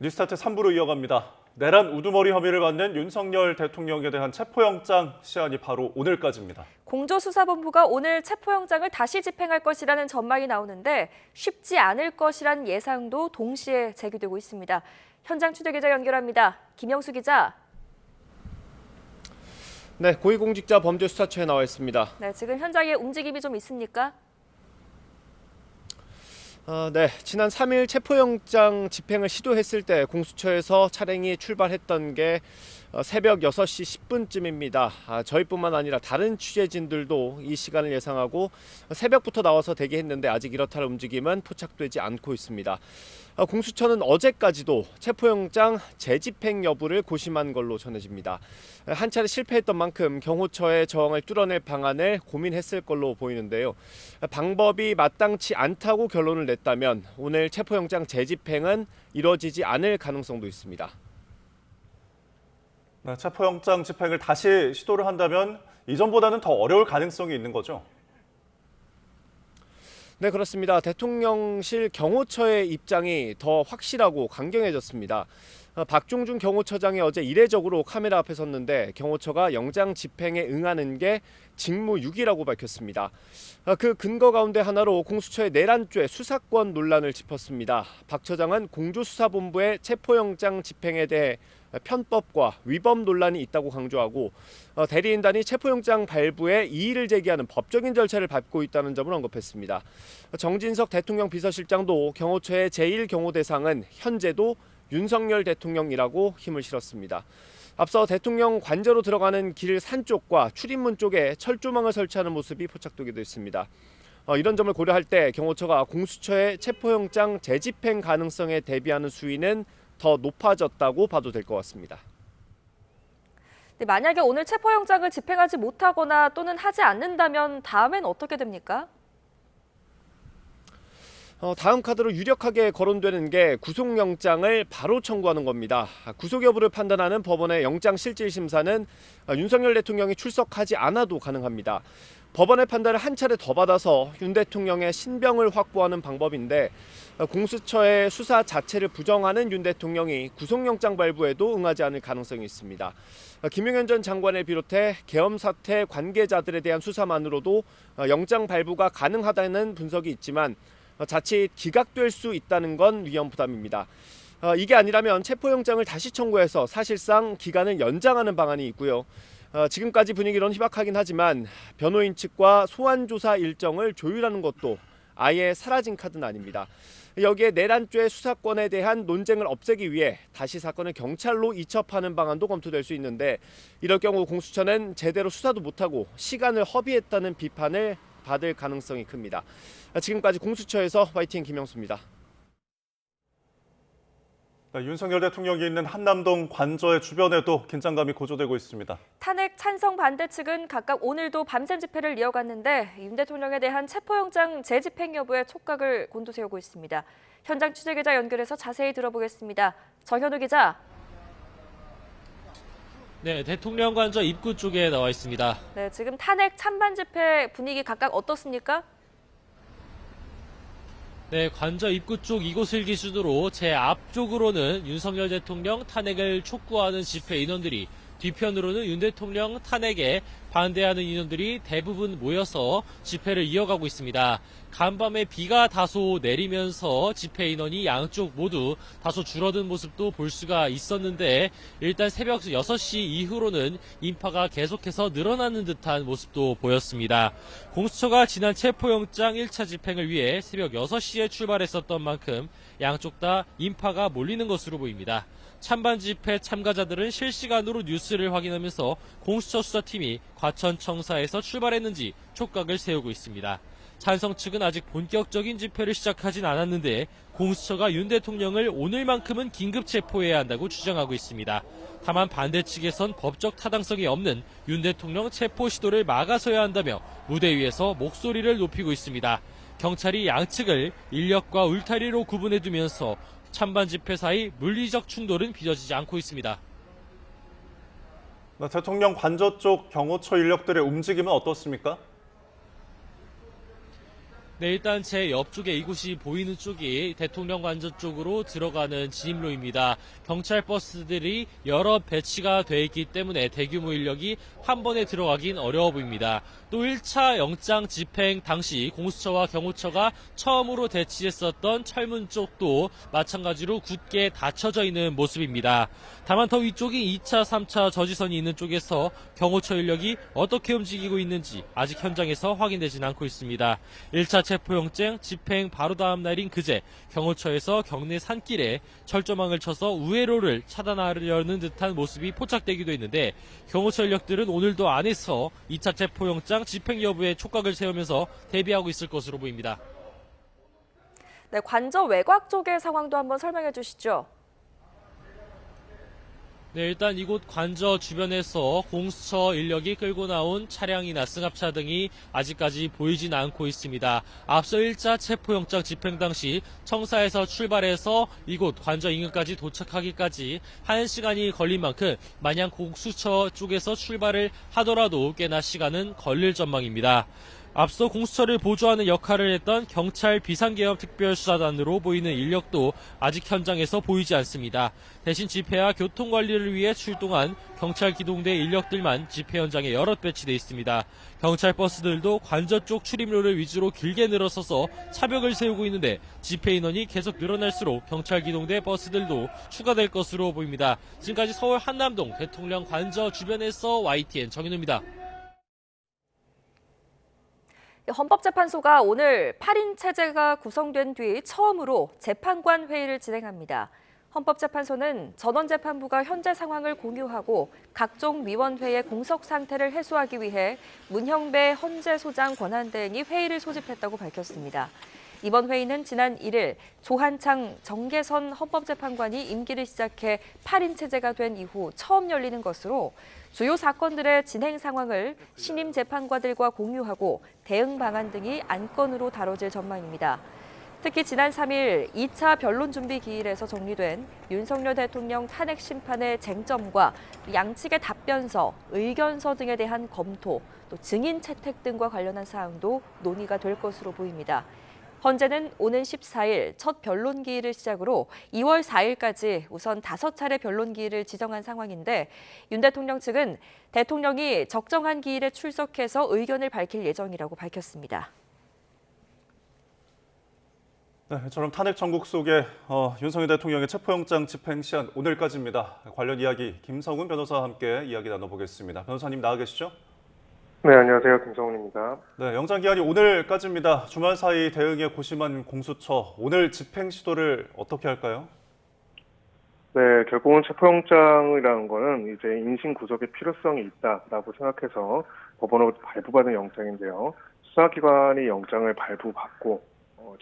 뉴스타트 3부로 이어갑니다. 내란 우두머리 혐의를 받는 윤석열 대통령에 대한 체포영장 시한이 바로 오늘까지입니다. 공조수사본부가 오늘 체포영장을 다시 집행할 것이라는 전망이 나오는데 쉽지 않을 것이란 예상도 동시에 제기되고 있습니다. 현장 취재기자 연결합니다. 김영수 기자. 네, 고위공직자 범죄수사처에 나와 있습니다. 네, 지금 현장에 움직임이 좀 있습니까? 네, 지난 3일 체포영장 집행을 시도했을 때 공수처에서 차량이 출발했던 게 새벽 6시 10분쯤입니다. 저희뿐만 아니라 다른 취재진들도 이 시간을 예상하고 새벽부터 나와서 대기했는데 아직 이렇다 할 움직임은 포착되지 않고 있습니다. 공수처는 어제까지도 체포영장 재집행 여부를 고심한 걸로 전해집니다. 한 차례 실패했던 만큼 경호처의 저항을 뚫어낼 방안을 고민했을 걸로 보이는데요. 방법이 마땅치 않다고 결론을 냈다면 오늘 체포영장 재집행은 이뤄지지 않을 가능성도 있습니다. 네, 체포영장 집행을 다시 시도를 한다면 이전보다는 더 어려울 가능성이 있는 거죠? 네, 그렇습니다. 대통령실 경호처의 입장이 더 확실하고 강경해졌습니다. 박종준 경호처장이 어제 이례적으로 카메라 앞에 섰는데 경호처가 영장 집행에 응하는 게 직무유기라고 밝혔습니다. 그 근거 가운데 하나로 공수처의 내란죄 수사권 논란을 짚었습니다. 박 처장은 공조수사본부의 체포영장 집행에 대해 편법과 위법 논란이 있다고 강조하고 대리인단이 체포영장 발부에 이의를 제기하는 법적인 절차를 밟고 있다는 점을 언급했습니다. 정진석 대통령 비서실장도 경호처의 제1경호대상은 현재도 윤석열 대통령이라고 힘을 실었습니다. 앞서 대통령 관저로 들어가는 길 산 쪽과 출입문 쪽에 철조망을 설치하는 모습이 포착되기도 했습니다. 이런 점을 고려할 때 경호처가 공수처의 체포영장 재집행 가능성에 대비하는 수위는 더 높아졌다고 봐도 될 것 같습니다. 네, 만약에 오늘 체포영장을 집행하지 못하거나 또는 하지 않는다면 다음엔 어떻게 됩니까? 다음 카드로 유력하게 거론되는 게 구속영장을 바로 청구하는 겁니다. 구속 여부를 판단하는 법원의 영장실질심사는 윤석열 대통령이 출석하지 않아도 가능합니다. 법원의 판단을 한 차례 더 받아서 윤 대통령의 신병을 확보하는 방법인데 공수처의 수사 자체를 부정하는 윤 대통령이 구속영장 발부에도 응하지 않을 가능성이 있습니다. 김용현 전 장관을 비롯해 계엄 사태 관계자들에 대한 수사만으로도 영장 발부가 가능하다는 분석이 있지만 자칫 기각될 수 있다는 건 위험 부담입니다. 이게 아니라면 체포영장을 다시 청구해서 사실상 기간을 연장하는 방안이 있고요. 지금까지 분위기론 희박하긴 하지만 변호인 측과 소환조사 일정을 조율하는 것도 아예 사라진 카드는 아닙니다. 여기에 내란죄 수사권에 대한 논쟁을 없애기 위해 다시 사건을 경찰로 이첩하는 방안도 검토될 수 있는데 이럴 경우 공수처는 제대로 수사도 못하고 시간을 허비했다는 비판을 받을 가능성이 큽니다. 지금까지 공수처에서 YTN 김영수입니다. 네, 윤석열 대통령이 있는 한남동 관저의 주변에도 긴장감이 고조되고 있습니다. 탄핵 찬성 반대 측은 각각 오늘도 밤샘 집회를 이어갔는데 윤 대통령에 대한 체포영장 재집행 여부에 촉각을 곤두세우고 있습니다. 현장 취재기자 연결해서 자세히 들어보겠습니다. 정현우 기자. 네, 대통령 관저 입구 쪽에 나와 있습니다. 네, 지금 탄핵 찬반 집회 분위기 각각 어떻습니까? 네, 관저 입구 쪽 이곳을 기준으로 제 앞쪽으로는 윤석열 대통령 탄핵을 촉구하는 집회 인원들이, 뒤편으로는 윤 대통령 탄핵에 반대하는 인원들이 대부분 모여서 집회를 이어가고 있습니다. 간밤에 비가 다소 내리면서 집회 인원이 양쪽 모두 다소 줄어든 모습도 볼 수가 있었는데 일단 새벽 6시 이후로는 인파가 계속해서 늘어나는 듯한 모습도 보였습니다. 공수처가 지난 체포영장 1차 집행을 위해 새벽 6시에 출발했었던 만큼 양쪽 다 인파가 몰리는 것으로 보입니다. 찬반 집회 참가자들은 실시간으로 뉴스를 확인하면서 공수처 수사팀이 과천청사에서 출발했는지 촉각을 세우고 있습니다. 찬성 측은 아직 본격적인 집회를 시작하진 않았는데 공수처가 윤 대통령을 오늘만큼은 긴급 체포해야 한다고 주장하고 있습니다. 다만 반대 측에선 법적 타당성이 없는 윤 대통령 체포 시도를 막아서야 한다며 무대 위에서 목소리를 높이고 있습니다. 경찰이 양측을 인력과 울타리로 구분해 두면서 찬반 집회 사이 물리적 충돌은 빚어지지 않고 있습니다. 네, 대통령 관저 쪽 경호처 인력들의 움직임은 어떻습니까? 네, 일단 제 옆쪽에 이곳이 보이는 쪽이 대통령 관저 쪽으로 들어가는 진입로입니다. 경찰 버스들이 여러 배치가 돼 있기 때문에 대규모 인력이 한 번에 들어가긴 어려워 보입니다. 또 1차 영장 집행 당시 공수처와 경호처가 처음으로 대치했었던 철문 쪽도 마찬가지로 굳게 닫혀져 있는 모습입니다. 다만 더 위쪽인 2차, 3차 저지선이 있는 쪽에서 경호처 인력이 어떻게 움직이고 있는지 아직 현장에서 확인되진 않고 있습니다. 1차 체포영장 집행 바로 다음 날인 그제 경호처에서 경내 산길에 철조망을 쳐서 우회로를 차단하려는 듯한 모습이 포착되기도 했는데 경호처 인력들은 오늘도 안에서 2차 체포영장 집행 여부에 촉각을 세우면서 대비하고 있을 것으로 보입니다. 네, 관저 외곽 쪽의 상황도 한번 설명해 주시죠. 네, 일단 이곳 관저 주변에서 공수처 인력이 끌고 나온 차량이나 승합차 등이 아직까지 보이진 않고 있습니다. 앞서 1차 체포영장 집행 당시 청사에서 출발해서 이곳 관저 인근까지 도착하기까지 1시간이 걸린 만큼 만약 공수처 쪽에서 출발을 하더라도 꽤나 시간은 걸릴 전망입니다. 앞서 공수처를 보조하는 역할을 했던 경찰 비상계엄 특별수사단으로 보이는 인력도 아직 현장에서 보이지 않습니다. 대신 집회와 교통관리를 위해 출동한 경찰 기동대 인력들만 집회 현장에 여럿 배치돼 있습니다. 경찰 버스들도 관저 쪽 출입로를 위주로 길게 늘어서서 차벽을 세우고 있는데 집회 인원이 계속 늘어날수록 경찰 기동대 버스들도 추가될 것으로 보입니다. 지금까지 서울 한남동 대통령 관저 주변에서 YTN 정인우입니다. 헌법재판소가 오늘 8인 체제가 구성된 뒤 처음으로 재판관 회의를 진행합니다. 헌법재판소는 전원재판부가 현재 상황을 공유하고 각종 위원회의 공석 상태를 해소하기 위해 문형배 헌재소장 권한대행이 회의를 소집했다고 밝혔습니다. 이번 회의는 지난 1일 조한창 정계선 헌법재판관이 임기를 시작해 8인 체제가 된 이후 처음 열리는 것으로 주요 사건들의 진행 상황을 신임 재판관들과 공유하고 대응 방안 등이 안건으로 다뤄질 전망입니다. 특히 지난 3일 2차 변론 준비 기일에서 정리된 윤석열 대통령 탄핵 심판의 쟁점과 양측의 답변서, 의견서 등에 대한 검토, 또 증인 채택 등과 관련한 사항도 논의가 될 것으로 보입니다. 헌재는 오는 14일 첫 변론 기일을 시작으로 2월 4일까지 우선 5차례 변론 기일을 지정한 상황인데 윤 대통령 측은 대통령이 적정한 기일에 출석해서 의견을 밝힐 예정이라고 밝혔습니다. 네, 저럼 탄핵 정국 속에 윤석열 대통령의 체포영장 집행 시한 오늘까지입니다. 관련 이야기 김성훈 변호사와 함께 이야기 나눠보겠습니다. 변호사님 나와 계시죠? 네, 안녕하세요. 김성훈입니다. 네, 영장 기한이 오늘까지입니다. 주말 사이 대응에 고심한 공수처, 오늘 집행 시도를 어떻게 할까요? 네, 결국은 체포영장이라는 거는 이제 인신 구속의 필요성이 있다라고 생각해서 법원으로 발부받은 영장인데요. 수사기관이 영장을 발부받고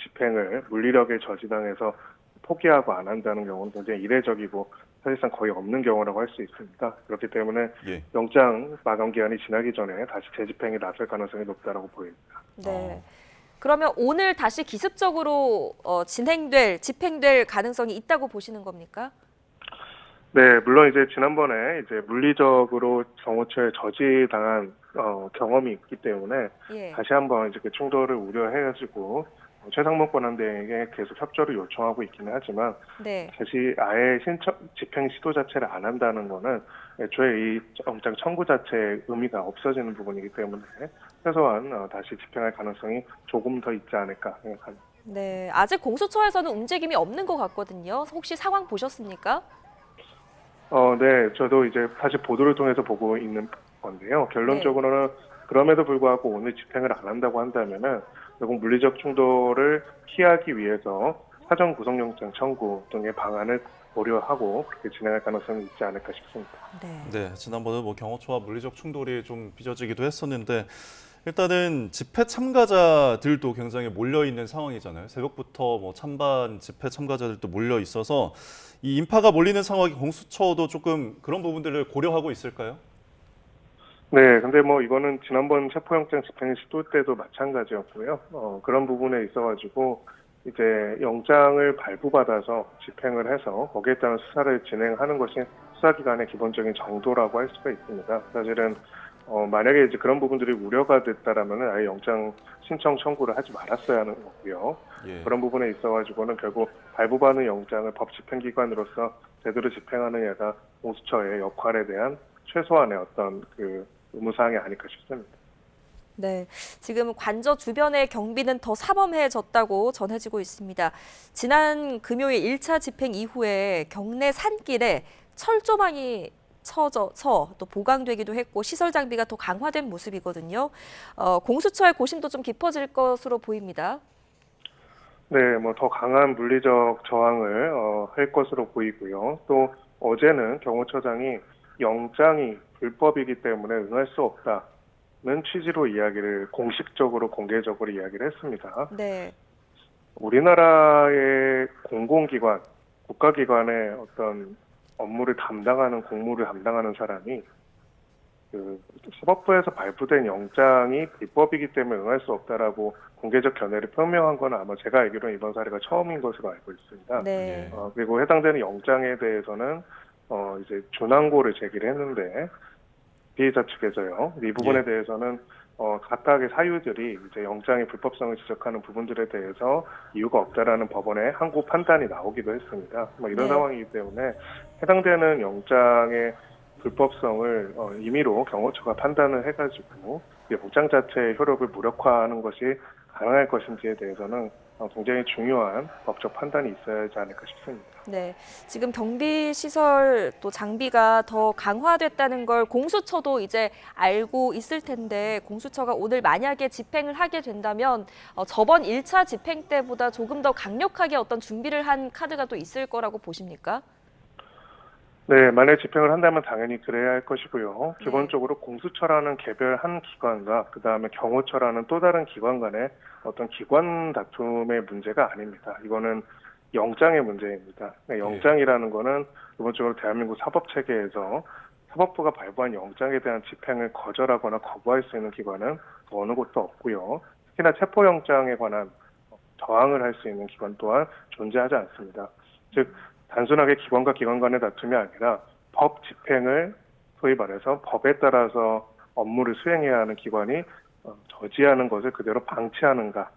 집행을 물리력에 저지당해서 포기하고 안 한다는 경우는 굉장히 이례적이고 사실상 거의 없는 경우라고 할 수 있습니다. 그렇기 때문에 영장 마감 기한이 지나기 전에 다시 재집행에 나설 가능성이 높다고 보입니다. 네. 그러면 오늘 다시 기습적으로 집행될 가능성이 있다고 보시는 겁니까? 네, 물론 이제 지난번에 이제 물리적으로 경호처에 저지당한 경험이 있기 때문에 다시 한번 이제 그 충돌을 우려해가지고 최상목 권한대행에게 계속 협조를 요청하고 있기는 하지만 다시 아예 집행 시도 자체를 안 한다는 거는 애초에 이 영장 청구 자체의 의미가 없어지는 부분이기 때문에 최소한 다시 집행할 가능성이 조금 더 있지 않을까 생각합니다. 네, 아직 공수처에서는 움직임이 없는 것 같거든요. 혹시 상황 보셨습니까? 네, 저도 이제 사실 보도를 통해서 보고 있는 건데요. 결론적으로는 그럼에도 불구하고 오늘 집행을 안 한다고 한다면은 결국 물리적 충돌을 피하기 위해서 사전 구속영장 청구 등의 방안을 고려하고 그렇게 진행할 가능성이 있지 않을까 싶습니다. 네, 지난번에 경호처와 물리적 충돌이 좀 빚어지기도 했었는데 일단은 집회 참가자들도 굉장히 몰려 있는 상황이잖아요. 새벽부터 찬반 집회 참가자들도 몰려 있어서 이 인파가 몰리는 상황이 공수처도 조금 그런 부분들을 고려하고 있을까요? 네, 근데 이거는 지난번 체포영장 집행 시도 때도 마찬가지였고요. 그런 부분에 있어가지고 이제 영장을 발부받아서 집행을 해서 거기에 따른 수사를 진행하는 것이 수사기관의 기본적인 정도라고 할 수가 있습니다. 사실은 만약에 이제 그런 부분들이 우려가 됐다라면 아예 영장 신청 청구를 하지 말았어야 하는 거고요. 예. 그런 부분에 있어가지고는 결국 발부받은 영장을 법 집행기관으로서 제대로 집행하느냐가 공수처의 역할에 대한 최소한의 어떤 그 의무사항이 아닐까 싶습니다. 네, 지금 관저 주변의 경비는 더 삼엄해졌다고 전해지고 있습니다. 지난 금요일 1차 집행 이후에 경내 산길에 철조망이 또 보강되기도 했고 시설 장비가 더 강화된 모습이거든요. 공수처의 고심도 좀 깊어질 것으로 보입니다. 네, 뭐 더 강한 물리적 저항을 할 것으로 보이고요. 또 어제는 경호처장이 영장이 불법이기 때문에 응할 수 없다는 취지로 이야기를 공식적으로 공개적으로 이야기를 했습니다. 네. 우리나라의 공공기관, 국가기관의 어떤 업무를 담당하는 공무를 담당하는 사람이 그 사법부에서 발부된 영장이 불법이기 때문에 응할 수 없다라고 공개적 견해를 표명한 건 아마 제가 알기로는 이번 사례가 처음인 것으로 알고 있습니다. 네. 그리고 해당되는 영장에 대해서는 이제 준항고를 제기를 했는데 피의자 측에서요. 이 부분에 대해서는 각각의 사유들이 이제 영장의 불법성을 지적하는 부분들에 대해서 이유가 없다라는 법원의 항고 판단이 나오기도 했습니다. 뭐 이런 네. 상황이기 때문에 해당되는 영장의 불법성을 임의로 경호처가 판단을 해가지고 영장 자체의 효력을 무력화하는 것이 가능할 것인지에 대해서는 굉장히 중요한 법적 판단이 있어야 하지 않을까 싶습니다. 네, 지금 경비 시설 또 장비가 더 강화됐다는 걸 공수처도 이제 알고 있을 텐데 공수처가 오늘 만약에 집행을 하게 된다면 저번 1차 집행 때보다 조금 더 강력하게 어떤 준비를 한 카드가 또 있을 거라고 보십니까? 네, 만약 집행을 한다면 당연히 그래야 할 것이고요. 기본적으로 공수처라는 개별 한 기관과 그다음에 경호처라는 또 다른 기관 간의 어떤 기관 다툼의 문제가 아닙니다. 이거는 영장의 문제입니다. 영장이라는 거는 기본적으로 대한민국 사법체계에서 사법부가 발부한 영장에 대한 집행을 거절하거나 거부할 수 있는 기관은 어느 곳도 없고요. 특히나 체포영장에 관한 저항을 할 수 있는 기관 또한 존재하지 않습니다. 즉 단순하게 기관과 기관 간의 다툼이 아니라 법 집행을 소위 말해서 법에 따라서 업무를 수행해야 하는 기관이 저지하는 것을 그대로 방치하는가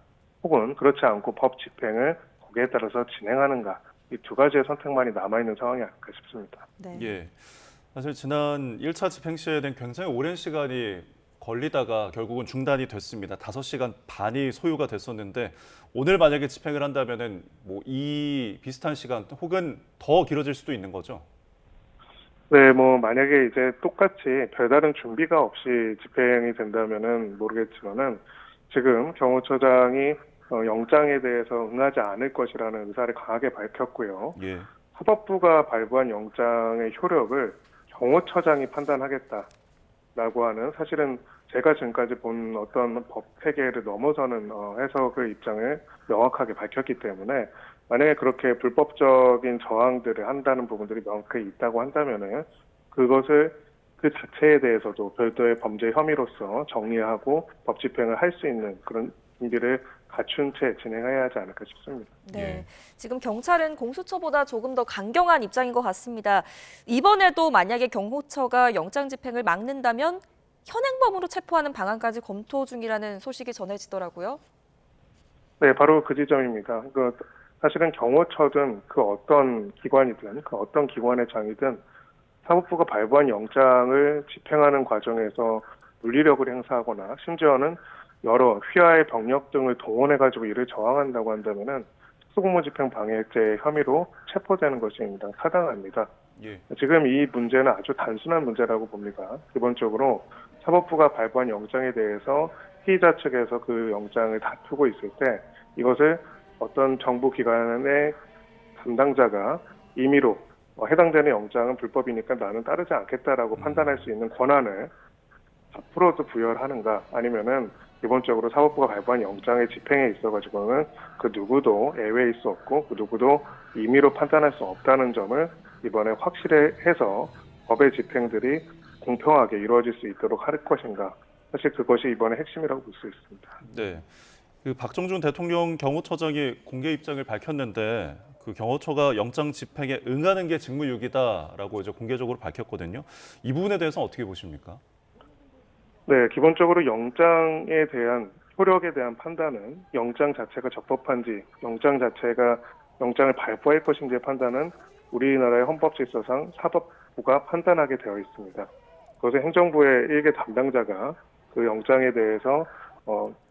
혹은 그렇지 않고 법 집행을 거기에 따라서 진행하는가 이 두 가지의 선택만이 남아있는 상황이 아닐까 싶습니다. 네. 예. 사실 지난 1차 집행 시에는 굉장히 오랜 시간이 걸리다가 결국은 중단이 됐습니다. 5시간 반이 소요가 됐었는데 오늘 만약에 집행을 한다면은 뭐 이 비슷한 시간 혹은 더 길어질 수도 있는 거죠. 네, 뭐 만약에 이제 똑같이 별다른 준비가 없이 집행이 된다면은 모르겠지만은 지금 경호처장이 영장에 대해서 응하지 않을 것이라는 의사를 강하게 밝혔고요. 예. 사법부가 발부한 영장의 효력을 경호처장이 판단하겠다라고 하는 사실은 제가 지금까지 본 어떤 법 체계를 넘어서는 해석의 입장을 명확하게 밝혔기 때문에 만약에 그렇게 불법적인 저항들을 한다는 부분들이 명확히 있다고 한다면은 그것을 그 자체에 대해서도 별도의 범죄 혐의로서 정리하고 법 집행을 할 수 있는 그런 준비를 갖춘 채 진행해야 하지 않을까 싶습니다. 네, 예. 지금 경찰은 공수처보다 조금 더 강경한 입장인 것 같습니다. 이번에도 만약에 경호처가 영장 집행을 막는다면 현행범으로 체포하는 방안까지 검토 중이라는 소식이 전해지더라고요. 네, 바로 그 지점입니다. 사실은 경호처든 그 어떤 기관이든 그 어떤 기관의 장이든 사법부가 발부한 영장을 집행하는 과정에서 물리력을 행사하거나 심지어는 여러 휘하의 병력 등을 동원해가지고 이를 저항한다고 한다면은 특수공무집행 방해죄 혐의로 체포되는 것입니다. 타당합니다. 예. 지금 이 문제는 아주 단순한 문제라고 봅니다. 기본적으로 사법부가 발부한 영장에 대해서 피의자 측에서 그 영장을 다투고 있을 때 이것을 어떤 정부 기관의 담당자가 임의로 해당되는 영장은 불법이니까 나는 따르지 않겠다라고 판단할 수 있는 권한을 앞으로도 부여하는가 아니면은 기본적으로 사법부가 발부한 영장의 집행에 있어가지고는 그 누구도 예외일 수 없고 그 누구도 임의로 판단할 수 없다는 점을 이번에 확실해서 법의 집행들이 공평하게 이루어질 수 있도록 할 것인가. 사실 그것이 이번에 핵심이라고 볼 수 있습니다. 네. 그 박정준 대통령 경호처장이 공개 입장을 밝혔는데 그 경호처가 영장 집행에 응하는 게 직무유기다라고 이제 공개적으로 밝혔거든요. 이 부분에 대해서 어떻게 보십니까? 네, 기본적으로 영장에 대한 효력에 대한 판단은 영장 자체가 적법한지, 영장을 발부할 것인지의 판단은 우리나라의 헌법질서상 사법부가 판단하게 되어 있습니다. 그것은 행정부의 일개 담당자가 그 영장에 대해서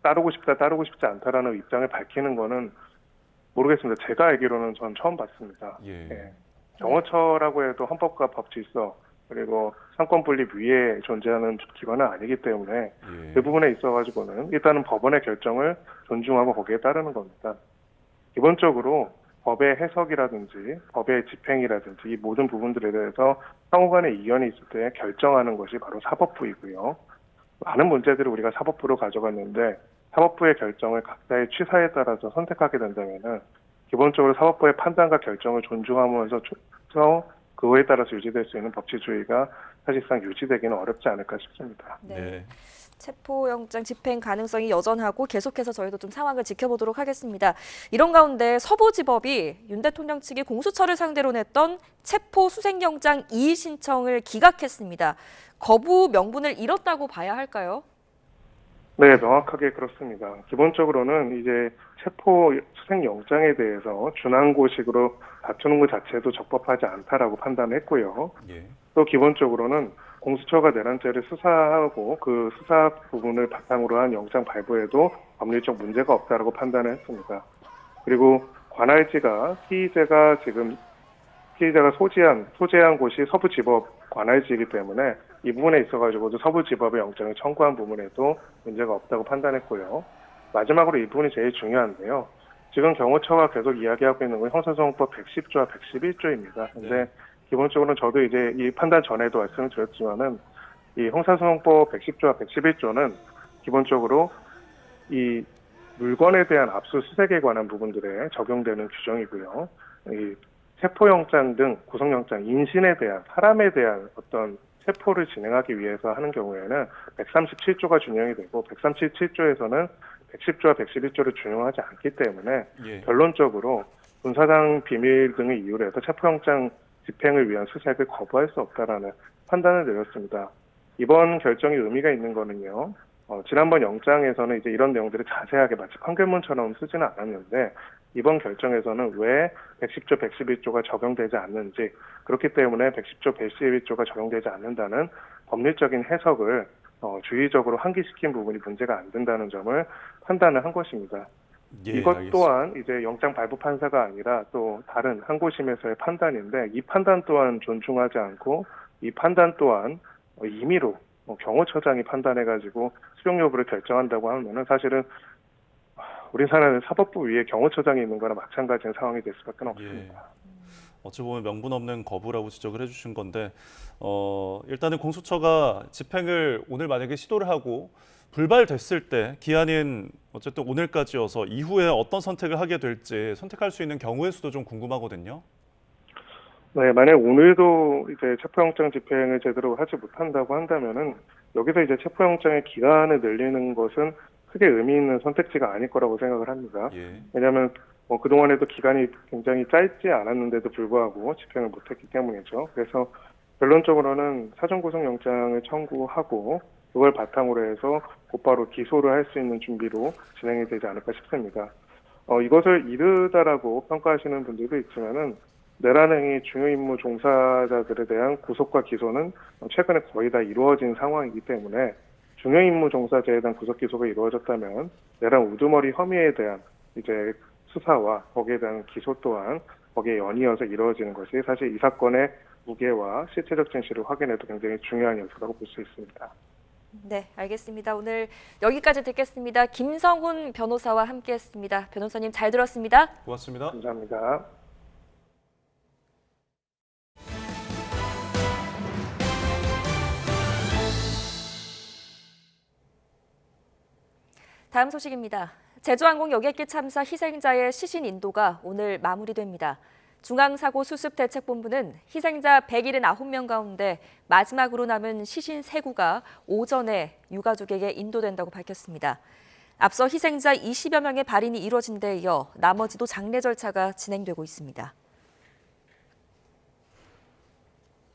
따르고 싶다, 따르고 싶지 않다라는 입장을 밝히는 거는 모르겠습니다. 제가 알기로는 전 처음 봤습니다. 예. 경호처라고 해도 헌법과 법질서 그리고 상권분립 위에 존재하는 기관은 아니기 때문에 그 부분에 있어가지고는 일단은 법원의 결정을 존중하고 거기에 따르는 겁니다. 기본적으로 법의 해석이라든지 법의 집행이라든지 이 모든 부분들에 대해서 상호 간의 이견이 있을 때 결정하는 것이 바로 사법부이고요. 많은 문제들을 우리가 사법부로 가져갔는데 사법부의 결정을 각자의 취사에 따라서 선택하게 된다면은 기본적으로 사법부의 판단과 결정을 존중하면서 그거에 따라서 유지될 수 있는 법치주의가 사실상 유지되기는 어렵지 않을까 싶습니다. 네. 체포영장 집행 가능성이 여전하고 계속해서 저희도 좀 상황을 지켜보도록 하겠습니다. 이런 가운데 서부지법이 윤 대통령 측이 공수처를 상대로 냈던 체포수색영장 이의 신청을 기각했습니다. 거부 명분을 잃었다고 봐야 할까요? 네, 명확하게 그렇습니다. 기본적으로는 이제 체포 수색영장에 대해서 준항고식으로 다투는 것 자체도 적법하지 않다라고 판단했고요. 또 기본적으로는 공수처가 내란죄를 수사하고 그 수사 부분을 바탕으로 한 영장 발부에도 법률적 문제가 없다라고 판단을 했습니다. 그리고 관할지가 피의자가 소재한 곳이 서부지법 관할지이기 때문에 이 부분에 있어가지고도 서부지법의 영장을 청구한 부분에도 문제가 없다고 판단했고요. 마지막으로 이 부분이 제일 중요한데요. 지금 경호처가 계속 이야기하고 있는 건 형사소송법 110조와 111조입니다. 근데 기본적으로는 저도 이제 이 판단 전에도 말씀을 드렸지만은 이 형사소송법 110조와 111조는 기본적으로 이 물건에 대한 압수수색에 관한 부분들에 적용되는 규정이고요. 이 체포영장 등 구속영장, 인신에 대한, 사람에 대한 어떤 체포를 진행하기 위해서 하는 경우에는 137조가 준용이 되고 137조에서는 110조와 111조를 준용하지 않기 때문에 결론적으로 군사상 비밀 등의 이유로 해서 체포영장 집행을 위한 수색을 거부할 수 없다라는 판단을 내렸습니다. 이번 결정이 의미가 있는 거는요. 지난번 영장에서는 이제 이런 내용들을 자세하게 마치 판결문처럼 쓰지는 않았는데 이번 결정에서는 왜 110조, 111조가 적용되지 않는지 그렇기 때문에 110조, 111조가 적용되지 않는다는 법률적인 해석을 주의적으로 환기시킨 부분이 문제가 안 된다는 점을 판단을 한 것입니다. 이것 알겠습니다. 또한 이제 영장 발부 판사가 아니라 또 다른 항고심에서의 판단인데 이 판단 또한 존중하지 않고 이 판단 또한 임의로 경호처장이 판단해가지고 수용 여부를 결정한다고 하면은 사실은 우리나라는 사법부 위에 경호처장이 있는 거나 마찬가지인 상황이 될 수밖에 없습니다. 어찌 보면 명분 없는 거부라고 지적을 해주신 건데 일단은 공수처가 집행을 오늘 만약에 시도를 하고 불발됐을 때 기한인 어쨌든 오늘까지여서 이후에 어떤 선택을 하게 될지 선택할 수 있는 경우의 수도 좀 궁금하거든요. 네, 만약 오늘도 이제 체포영장 집행을 제대로 하지 못한다고 한다면은 여기서 이제 체포영장의 기간을 늘리는 것은 크게 의미 있는 선택지가 아닐 거라고 생각을 합니다. 왜냐하면 그동안에도 기간이 굉장히 짧지 않았는데도 불구하고 집행을 못했기 때문이죠. 그래서 결론적으로는 사전구속영장을 청구하고 그걸 바탕으로 해서 곧바로 기소를 할 수 있는 준비로 진행이 되지 않을까 싶습니다. 이것을 이르다라고 평가하시는 분들도 있지만은 내란행위 중요임무 종사자들에 대한 구속과 기소는 최근에 거의 다 이루어진 상황이기 때문에 중요임무 종사자에 대한 구속 기소가 이루어졌다면 내란 우두머리 혐의에 대한 이제 수사와 거기에 대한 기소 또한 거기에 연이어서 이루어지는 것이 사실 이 사건의 무게와 실체적 진실을 확인해도 굉장히 중요한 요소라고 볼 수 있습니다. 네, 알겠습니다. 오늘 여기까지 듣겠습니다. 김성훈 변호사와 함께했습니다. 변호사님 잘 들었습니다. 고맙습니다. 감사합니다. 다음 소식입니다. 제주항공 여객기 참사 희생자의 시신 인도가 오늘 마무리됩니다. 중앙사고수습대책본부는 희생자 179명 가운데 마지막으로 남은 시신 3구가 오전에 유가족에게 인도된다고 밝혔습니다. 앞서 희생자 20여 명의 발인이 이루어진 데 이어 나머지도 장례 절차가 진행되고 있습니다.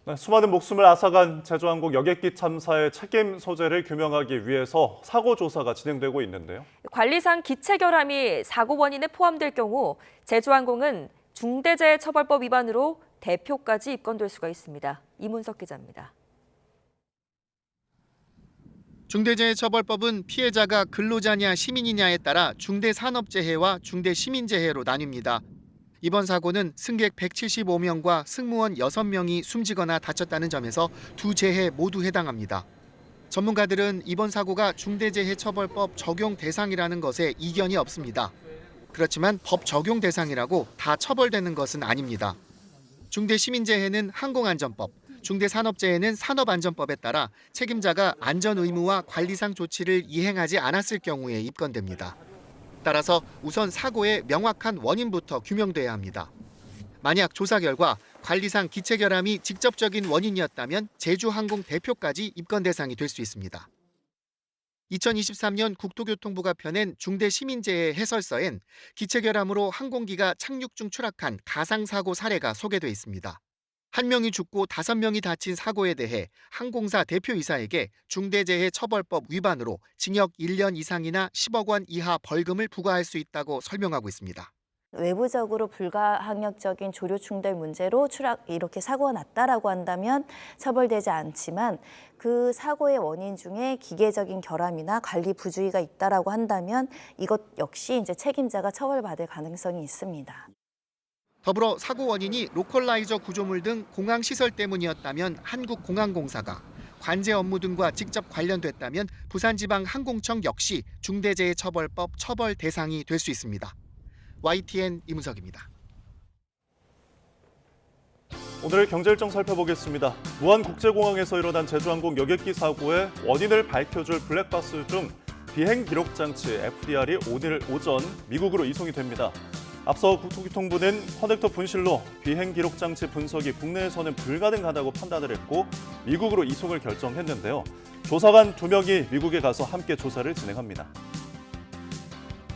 네, 수많은 목숨을 앗아간 제주항공 여객기 참사의 책임 소재를 규명하기 위해서 사고 조사가 진행되고 있는데요. 관리상 기체 결함이 사고 원인에 포함될 경우 제주항공은 중대재해처벌법 위반으로 대표까지 입건될 수가 있습니다. 이문석 기자입니다. 중대재해처벌법은 피해자가 근로자냐 시민이냐에 따라 중대산업재해와 중대시민재해로 나뉩니다. 이번 사고는 승객 175명과 승무원 6명이 숨지거나 다쳤다는 점에서 두 재해 모두 해당합니다. 전문가들은 이번 사고가 중대재해처벌법 적용 대상이라는 것에 이견이 없습니다. 그렇지만 법 적용 대상이라고 다 처벌되는 것은 아닙니다. 중대시민재해는 항공안전법, 중대산업재해는 산업안전법에 따라 책임자가 안전의무와 관리상 조치를 이행하지 않았을 경우에 입건됩니다. 따라서 우선 사고의 명확한 원인부터 규명돼야 합니다. 만약 조사 결과 관리상 기체 결함이 직접적인 원인이었다면 제주항공 대표까지 입건 대상이 될 수 있습니다. 2023년 국토교통부가 펴낸 중대시민재해 해설서엔 기체 결함으로 항공기가 착륙 중 추락한 가상사고 사례가 소개돼 있습니다. 1명이 죽고 5명이 다친 사고에 대해 항공사 대표이사에게 중대재해처벌법 위반으로 징역 1년 이상이나 10억 원 이하 벌금을 부과할 수 있다고 설명하고 있습니다. 외부적으로 불가항력적인 조류 충돌 문제로 이렇게 사고가 났다라고 한다면 처벌되지 않지만 그 사고의 원인 중에 기계적인 결함이나 관리 부주의가 있다라고 한다면 이것 역시 이제 책임자가 처벌받을 가능성이 있습니다. 더불어 사고 원인이 로컬라이저 구조물 등 공항 시설 때문이었다면 한국공항공사가, 관제 업무 등과 직접 관련됐다면 부산지방항공청 역시 중대재해처벌법 처벌 대상이 될 수 있습니다. YTN 이문석입니다. 오늘 경제일정 살펴보겠습니다. 무안국제공항에서 일어난 제주항공 여객기 사고의 원인을 밝혀줄 블랙박스 중 비행 기록 장치 FDR이 오늘 오전 미국으로 이송이 됩니다. 앞서 국토교통부는 커넥터 분실로 비행 기록 장치 분석이 국내에서는 불가능하다고 판단을 했고 미국으로 이송을 결정했는데요. 조사관 2명이 미국에 가서 함께 조사를 진행합니다.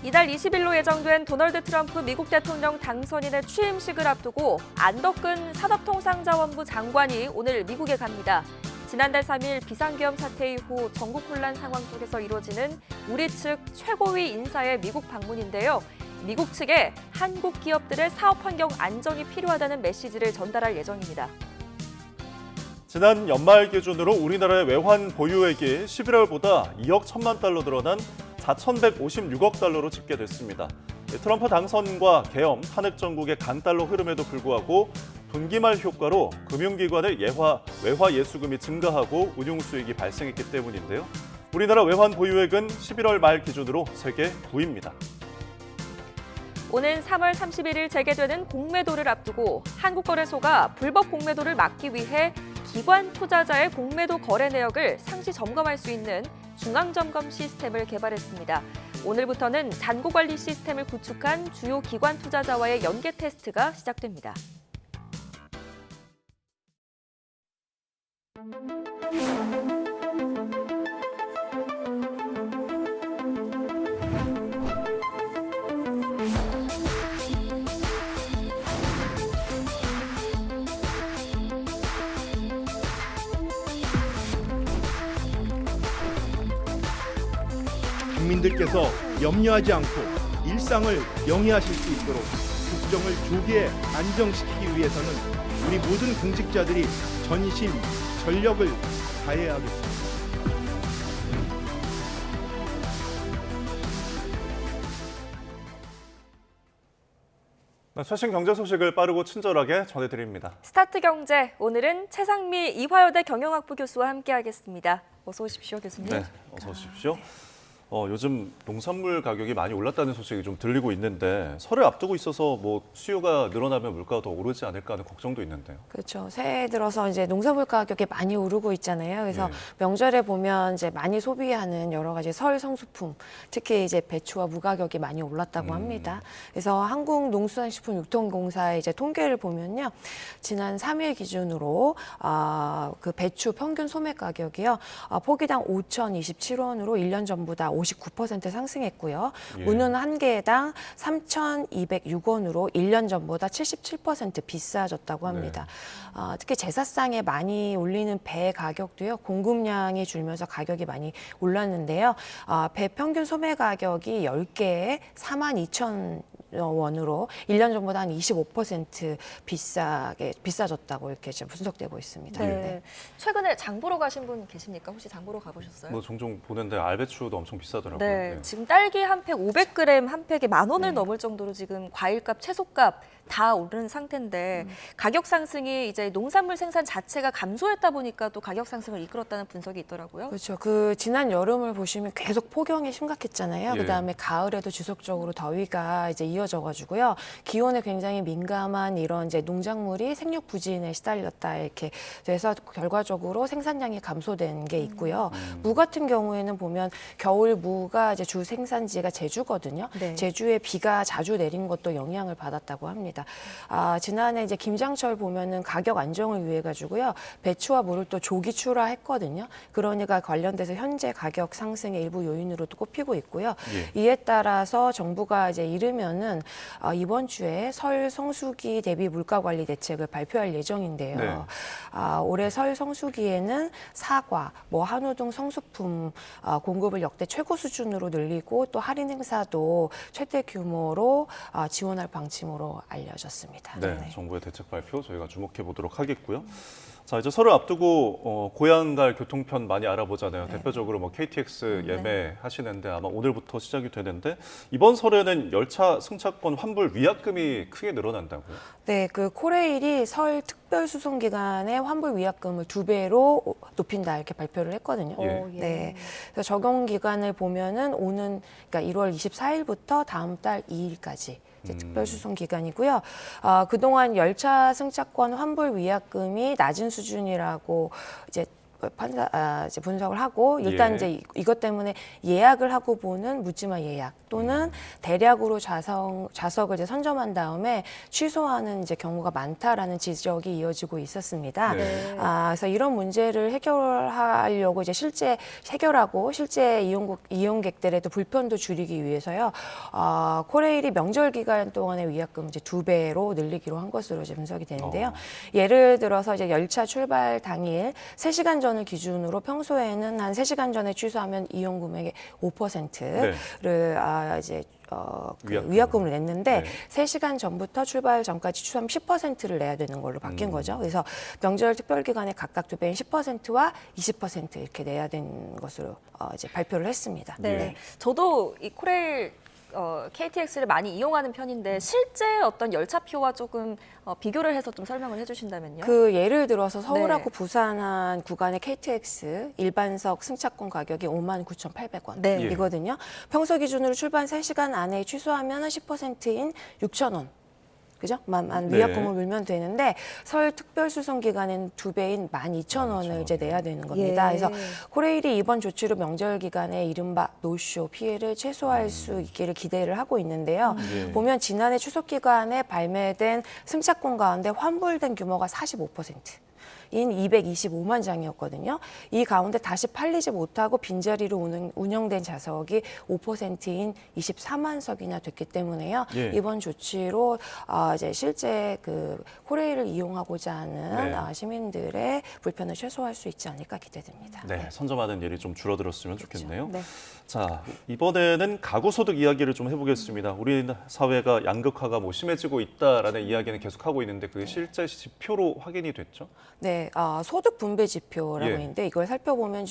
이달 20일로 예정된 도널드 트럼프 미국 대통령 당선인의 취임식을 앞두고 안덕근 산업통상자원부 장관이 오늘 미국에 갑니다. 지난달 3일 비상계엄 사태 이후 전국 혼란 상황 속에서 이루어지는 우리 측 최고위 인사의 미국 방문인데요. 미국 측에 한국 기업들의 사업 환경 안정이 필요하다는 메시지를 전달할 예정입니다. 지난 연말 기준으로 우리나라의 외환 보유액이 11월보다 2억 1천만 달러 늘어난 4,156억 달러로 집계됐습니다. 트럼프 당선과 계엄, 탄핵 정국의 강달러 흐름에도 불구하고 분기 말 효과로 금융기관의 외화 예수금이 증가하고 운용 수익이 발생했기 때문인데요. 우리나라 외환 보유액은 11월 말 기준으로 세계 9위입니다. 오는 3월 31일 재개되는 공매도를 앞두고 한국거래소가 불법 공매도를 막기 위해 기관 투자자의 공매도 거래 내역을 상시 점검할 수 있는 중앙점검 시스템을 개발했습니다. 오늘부터는 잔고관리 시스템을 구축한 주요 기관 투자자와의 연계 테스트가 시작됩니다. 국민들께서 염려하지 않고 일상을 영위하실 수 있도록 국정을 조기에 안정시키기 위해서는 우리 모든 공직자들이 전심, 전력을 다해야 하겠습니다. 최신 경제 소식을 빠르고 친절하게 전해드립니다. 스타트 경제, 오늘은 최상미 이화여대 경영학부 교수와 함께하겠습니다. 어서 오십시오, 교수님. 네, 어서 오십시오. 요즘 농산물 가격이 많이 올랐다는 소식이 좀 들리고 있는데 설을 앞두고 있어서 뭐 수요가 늘어나면 물가가 더 오르지 않을까 하는 걱정도 있는데요. 그렇죠. 새해 들어서 이제 농산물 가격이 많이 오르고 있잖아요. 그래서 네. 명절에 보면 이제 많이 소비하는 여러 가지 설 성수품, 특히 이제 배추와 무 가격이 많이 올랐다고 합니다. 그래서 한국농수산식품유통공사의 이제 통계를 보면요, 지난 3일 기준으로 그 배추 평균 소매 가격이요, 포기당 5,027원으로 1년 전보다 59% 상승했고요. 예. 무는 한 개당 3,206원으로 1년 전보다 77% 비싸졌다고 합니다. 특히 제사상에 많이 올리는 배 가격도요. 공급량이 줄면서 가격이 많이 올랐는데요. 배 평균 소매 가격이 10개에 42,000원으로 1년 전보다 한 25% 비싸졌다고 이렇게 지금 분석되고 있습니다. 네. 최근에 장 보러 가신 분 계십니까? 혹시 장 보러 가보셨어요? 뭐 종종 보는데 알배추도 엄청 비싸더라고요. 네, 네. 지금 지금 딸기 한 팩 500g 한 팩에 10,000원을 넘을 정도로 지금 과일값, 채소값 다 오르는 상태인데 가격 상승이 이제 농산물 생산 자체가 감소했다 보니까 또 가격 상승을 이끌었다는 분석이 있더라고요. 그렇죠. 그 지난 여름을 보시면 계속 폭염이 심각했잖아요. 예. 그다음에 가을에도 지속적으로 더위가 이제 이어져가지고요. 기온에 굉장히 민감한 이런 이제 농작물이 생육 부진에 시달렸다 이렇게 돼서 결과적으로 생산량이 감소된 게 있고요. 무 같은 경우에는 보면 겨울 무가 이제 주 생산지가 제주거든요. 네. 제주에 비가 자주 내린 것도 영향을 받았다고 합니다. 지난해 이제 김장철 보면은 가격 안정을 위해 가지고요. 배추와 무를 또 조기 출하했거든요. 그러니까 관련돼서 현재 가격 상승의 일부 요인으로도 꼽히고 있고요. 예. 이에 따라서 정부가 이제 이르면은 이번 주에 설 성수기 대비 물가 관리 대책을 발표할 예정인데요. 네. 올해 설 성수기에는 사과, 뭐 한우 등 성수품 공급을 역대 최고 수준으로 늘리고 또 할인 행사도 최대 규모로 지원할 방침으로 알려졌습니다. 네, 정부의 대책 발표 저희가 주목해 보도록 하겠고요. 자, 이제 설을 앞두고 고향 갈 교통편 많이 알아보잖아요. 네. 대표적으로 뭐 KTX 예매하시는데 아마 오늘부터 시작이 되는데 이번 설에는 열차 승차권 환불 위약금이 크게 늘어난다고요? 네, 그 코레일이 설 특별 수송 기간에 환불 위약금을 2배로 높인다 이렇게 발표를 했거든요. 예. 네, 그래서 적용 기간을 보면은 그러니까 1월 24일부터 다음 달 2일까지. 특별 수송 기간이고요. 그동안 열차 승차권 환불 위약금이 낮은 수준이라고 이제 이제 분석을 하고 일단 예. 이제 이것 때문에 예약을 하고 보는 묻지마 예약 또는 대략으로 좌석을 이제 선점한 다음에 취소하는 이제 경우가 많다라는 지적이 이어지고 있었습니다. 네. 그래서 이런 문제를 해결하려고 이제 실제 해결하고 실제 이용객들의 또 불편도 줄이기 위해서요. 코레일이 명절 기간 동안의 위약금 이제 2배로 늘리기로 한 것으로 이제 분석이 되는데요. 예를 들어서 이제 열차 출발 당일 3시간 전을 기준으로 평소에는 한 3시간 전에 취소하면 이용 금액의 5%를 이제 위약금을 냈는데 네. 3시간 전부터 출발 전까지 취소하면 10%를 내야 되는 걸로 바뀐 거죠. 그래서 명절 특별 기간에 각각 2배인 10%와 20% 이렇게 내야 되는 것으로 이제 발표를 했습니다. 네, 저도 이 코레일 KTX를 많이 이용하는 편인데 실제 어떤 열차표와 조금 비교를 해서 좀 설명을 해주신다면요. 그 예를 들어서 서울하고 네. 부산 간의 KTX 일반석 승차권 가격이 59,800원이거든요. 평소 기준으로 출발 3시간 안에 취소하면 10%인 6,000원. 그죠? 위약금을 물면 되는데 설 특별 수송 기간엔 2배인 12,000원을 이제 내야 되는 겁니다. 예. 그래서 코레일이 이번 조치로 명절 기간에 이른바 노쇼 피해를 최소화할 수 있기를 기대를 하고 있는데요. 예. 보면 지난해 추석 기간에 발매된 승차권 가운데 환불된 규모가 45%. 인 225만 장이었거든요. 이 가운데 다시 팔리지 못하고 빈자리로 운영된 좌석이 5%인 24만 석이나 됐기 때문에요. 예. 이번 조치로 이제 실제 그 코레일을 이용하고자 하는 네. 시민들의 불편을 최소화할 수 있지 않을까 기대됩니다. 네, 선점하는 일이 좀 줄어들었으면 그렇죠. 좋겠네요. 네. 자, 이번에는 가구 소득 이야기를 좀 해보겠습니다. 우리 사회가 양극화가 뭐 심해지고 있다라는 이야기는 계속하고 있는데 그게 실제 지표로 확인이 됐죠? 네, 소득 분배 지표라고 예. 있는데 이걸 살펴보면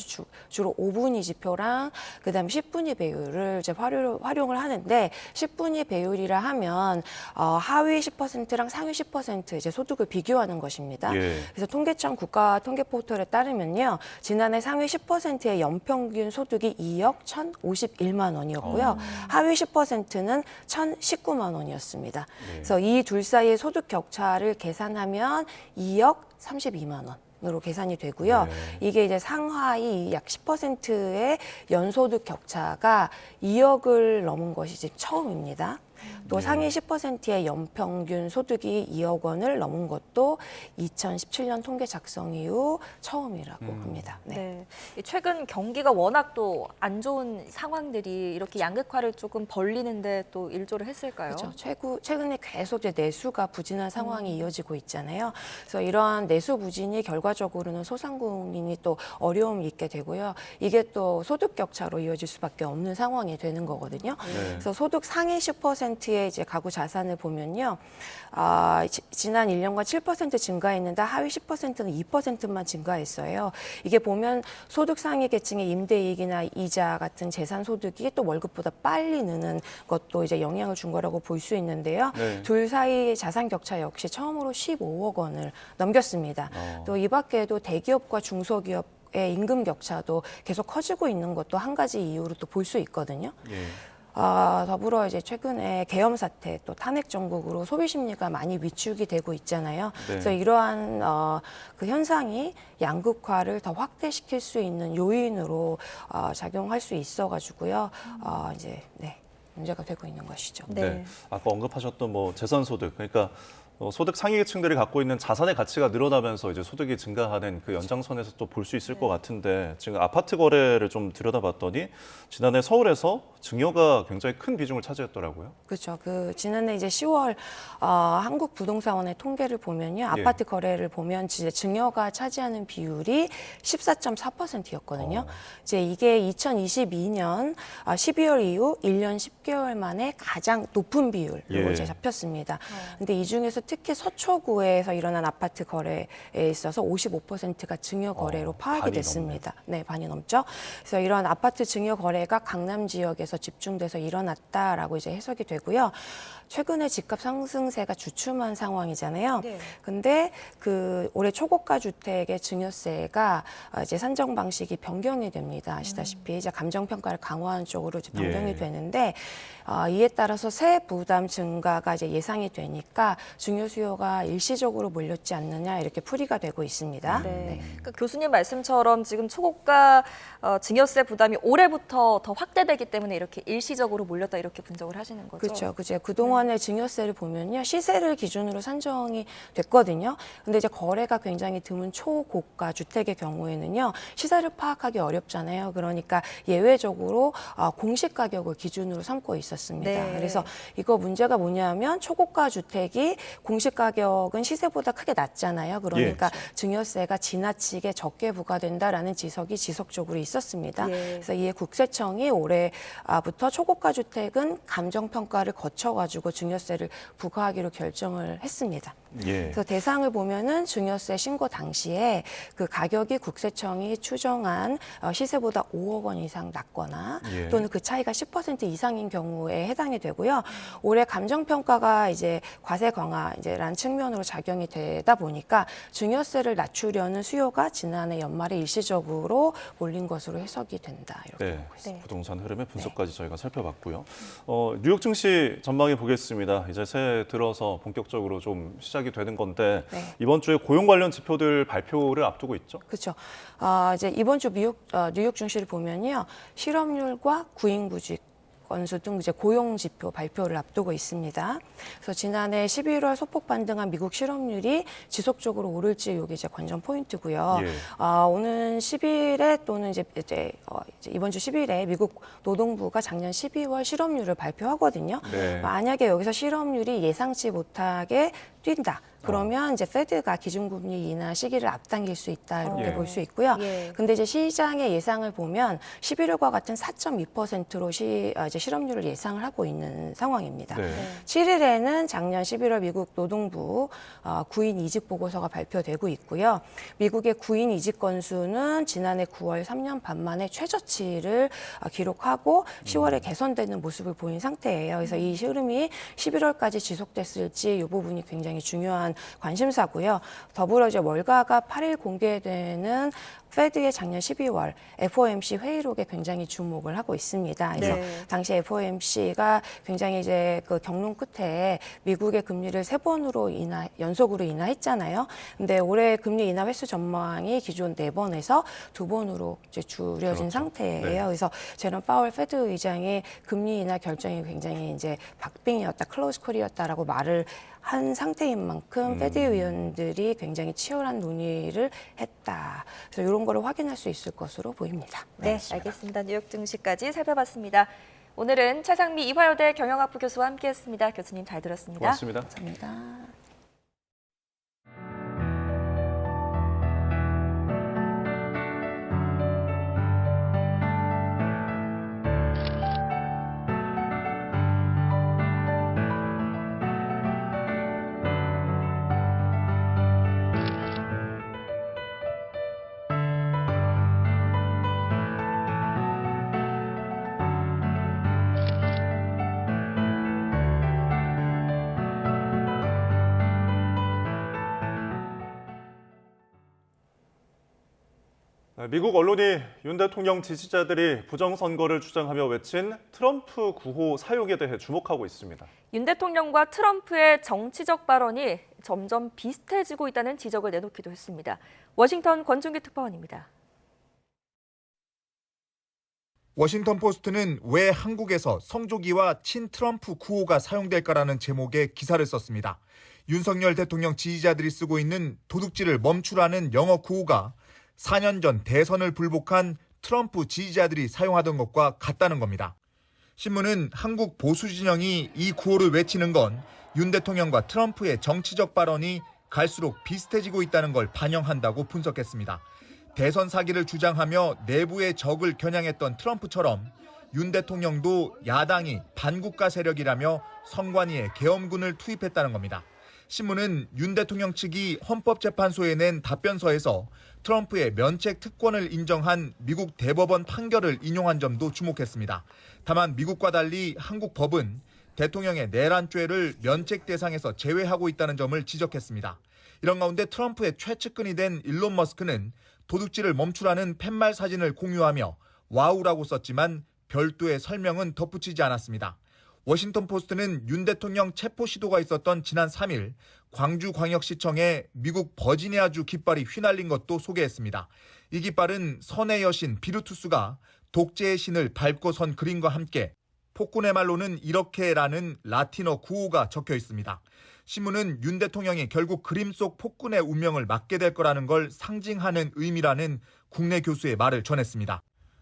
주로 5분위 지표랑 그다음에 10분위 배율을 이제 활용을 하는데 10분위 배율이라 하면 하위 10%랑 상위 10% 이제 소득을 비교하는 것입니다. 예. 그래서 통계청 국가 통계 포털에 따르면요, 지난해 상위 10%의 연평균 소득이 2억 1,051만 원이었고요, 하위 10%는 1,019만 원이었습니다. 그래서 이 둘 사이의 소득 격차를 계산하면 2억 32만 원으로 계산이 되고요. 네. 이게 이제 상하이 약 10%의 연소득 격차가 2억을 넘은 것이 지금 처음입니다. 또 상위 10%의 연평균 소득이 2억 원을 넘은 것도 2017년 통계 작성 이후 처음이라고 합니다. 네. 최근 경기가 워낙 또 안 좋은 상황들이 이렇게 양극화를 조금 벌리는데 또 일조를 했을까요? 그렇죠. 최근에 계속 이제 내수가 부진한 상황이 이어지고 있잖아요. 그래서 이러한 내수 부진이 결과적으로는 소상공인이 또 어려움이 있게 되고요. 이게 또 소득 격차로 이어질 수밖에 없는 상황이 되는 거거든요. 네. 그래서 소득 상위 10%의 이제 가구 자산을 보면요. 지난 1년간 7% 증가했는데 하위 10%는 2%만 증가했어요. 이게 보면 소득 상위 계층의 임대이익이나 이자 같은 재산 소득이 또 월급보다 빨리 느는 것도 이제 영향을 준 거라고 볼 수 있는데요. 네. 둘 사이 자산 격차 역시 처음으로 15억 원을 넘겼습니다. 또 이 밖에도 대기업과 중소기업 의 임금 격차도 계속 커지고 있는 것도 한 가지 이유로 또 볼 수 있거든요. 예. 더불어 이제 최근에 계엄 사태 또 탄핵 정국으로 소비 심리가 많이 위축이 되고 있잖아요. 네. 그래서 이러한 그 현상이 양극화를 더 확대시킬 수 있는 요인으로 작용할 수 있어가지고요. 이제 문제가 되고 있는 것이죠. 네. 아까 언급하셨던 뭐 재산소득, 그러니까 소득 상위 계층들이 갖고 있는 자산의 가치가 늘어나면서 이제 소득이 증가하는 그 연장선에서 또 볼 수 있을 것 같은데, 지금 아파트 거래를 좀 들여다봤더니 지난해 서울에서 증여가 굉장히 큰 비중을 차지했더라고요. 그렇죠. 지난해 이제 10월 한국부동산원의 통계를 보면요, 아파트 거래를 보면 이제 증여가 차지하는 비율이 14.4%였거든요. 이제 이게 2022년 12월 이후 1년 10개월 만에 가장 높은 비율로 이제 잡혔습니다. 근데 이 중에서 특히 서초구에서 일어난 아파트 거래에 있어서 55%가 증여 거래로 파악이 됐습니다. 네, 반이 넘죠. 그래서 이런 아파트 증여 거래가 강남 지역에서 집중돼서 일어났다라고 이제 해석이 되고요. 최근에 집값 상승세가 주춤한 상황이잖아요. 네. 근데 올해 초고가 주택의 증여세가 이제 산정 방식이 변경이 됩니다. 아시다시피 이제 감정 평가를 강화하는 쪽으로 이제 변경이 되는데 이에 따라서 세 부담 증가가 이제 예상이 되니까 증여 수요가 일시적으로 몰렸지 않느냐 이렇게 풀이가 되고 있습니다. 네. 그러니까 교수님 말씀처럼 지금 초고가 증여세 부담이 올해부터 더 확대되기 때문에 이렇게 일시적으로 몰렸다 이렇게 분석을 하시는 거죠? 그렇죠. 그동안의 증여세를 보면요, 시세를 기준으로 산정이 됐거든요. 근데 이제 거래가 굉장히 드문 초고가 주택의 경우에는요, 시세를 파악하기 어렵잖아요. 그러니까 예외적으로 공시 가격을 기준으로 삼고 있었습니다. 네. 그래서 이거 문제가 뭐냐면 초고가 주택이 공시 가격은 시세보다 크게 낮잖아요. 그러니까 증여세가 지나치게 적게 부과된다라는 지적이 지속적으로 있었습니다. 그래서 이에 국세청이 올해부터 초고가 주택은 감정 평가를 거쳐가지고 증여세를 부과하기로 결정을 했습니다. 그래서 대상을 보면은 증여세 신고 당시에 그 가격이 국세청이 추정한 시세보다 5억 원 이상 낮거나 또는 그 차이가 10% 이상인 경우에 해당이 되고요. 올해 감정 평가가 이제 과세 강화 이제라는 측면으로 작용이 되다 보니까 증여세를 낮추려는 수요가 지난해 연말에 일시적으로 몰린 것으로 해석이 된다 이렇게 보고 있습니다. 부동산 흐름의 분석까지 저희가 살펴봤고요. 뉴욕 증시 전망해 보겠습니다. 이제 새해 들어서 본격적으로 좀 시작이 되는 건데 이번 주에 고용 관련 지표들 발표를 앞두고 있죠? 그렇죠. 이제 이번 주 뉴욕 증시를 보면요, 실업률과 구인구직 건수 등 이제 고용 지표 발표를 앞두고 있습니다. 그래서 지난해 11월 소폭 반등한 미국 실업률이 지속적으로 오를지 이게 이제 관전 포인트고요. 오는 10일에 또는 이제 이번 주 10일에 미국 노동부가 작년 12월 실업률을 발표하거든요. 만약에 여기서 실업률이 예상치 못하게 뛴다. 그러면 이제 페드가 기준금리 인하 시기를 앞당길 수 있다 이렇게 볼 수 있고요. 근데 이제 시장의 예상을 보면 11월과 같은 4.2%로 이제 실업률을 예상을 하고 있는 상황입니다. 7일에는 작년 11월 미국 노동부 구인 이직 보고서가 발표되고 있고요. 미국의 구인 이직 건수는 지난해 9월 3년 반 만에 최저치를 기록하고 10월에 개선되는 모습을 보인 상태예요. 그래서 이 흐름이 11월까지 지속됐을지 이 부분이 굉장히 중요한 관심사고요. 더불어 이제 월가가 8일 공개되는 페드의 작년 12월 FOMC 회의록에 굉장히 주목을 하고 있습니다. 그래서 당시 FOMC가 굉장히 이제 그 경론 끝에 미국의 금리를 3번으로 연속으로 인하했잖아요. 근데 올해 금리 인하 횟수 전망이 기존 4번에서 2번으로 이제 줄여진 상태예요. 그래서 제롬 파월 페드 의장이 금리 인하 결정이 굉장히 이제 박빙이었다, 클로즈 콜이었다라고 말을 한 상태인 만큼 페드 위원들이 굉장히 치열한 논의를 했다. 그래서 이런 거를 확인할 수 있을 것으로 보입니다. 네, 알겠습니다. 뉴욕 증시까지 살펴봤습니다. 오늘은 최상미 이화여대 경영학부 교수와 함께했습니다. 교수님 잘 들었습니다. 고맙습니다. 감사합니다. 미국 언론이 윤 대통령 지지자들이 부정선거를 주장하며 외친 트럼프 구호 사용에 대해 주목하고 있습니다. 윤 대통령과 트럼프의 정치적 발언이 점점 비슷해지고 있다는 지적을 내놓기도 했습니다. 워싱턴 권준기 특파원입니다. 워싱턴 포스트는 왜 한국에서 성조기와 친트럼프 구호가 사용될까라는 제목의 기사를 썼습니다. 윤석열 대통령 지지자들이 쓰고 있는 도둑질을 멈추라는 영어 구호가 4년 전 대선을 불복한 트럼프 지지자들이 사용하던 것과 같다는 겁니다. 신문은 한국 보수 진영이 이 구호를 외치는 건 윤 대통령과 트럼프의 정치적 발언이 갈수록 비슷해지고 있다는 걸 반영한다고 분석했습니다. 대선 사기를 주장하며 내부의 적을 겨냥했던 트럼프처럼 윤 대통령도 야당이 반국가 세력이라며 선관위에 계엄군을 투입했다는 겁니다. 신문은 윤 대통령 측이 헌법재판소에 낸 답변서에서 트럼프의 면책 특권을 인정한 미국 대법원 판결을 인용한 점도 주목했습니다. 다만 미국과 달리 한국 법은 대통령의 내란죄를 면책 대상에서 제외하고 있다는 점을 지적했습니다. 이런 가운데 트럼프의 최측근이 된 일론 머스크는 도둑질을 멈추라는 팻말 사진을 공유하며 와우라고 썼지만 별도의 설명은 덧붙이지 않았습니다. 워싱턴 포스트는 윤 대통령 체포 시도가 있었던 지난 3일 광주광역시청에 미국 버지니아주 깃발이 휘날린 것도 소개했습니다. 이 깃발은 선의 여신 비루투스가 독재의 신을 밟고 선 그림과 함께 폭군의 말로는 이렇게라는 라틴어 구호가 적혀 있습니다. 신문은 윤 대통령이 결국 그림 속 폭군의 운명을 맡게 될 거라는 걸 상징하는 의미라는 국내 교수의 말을 전했습니다.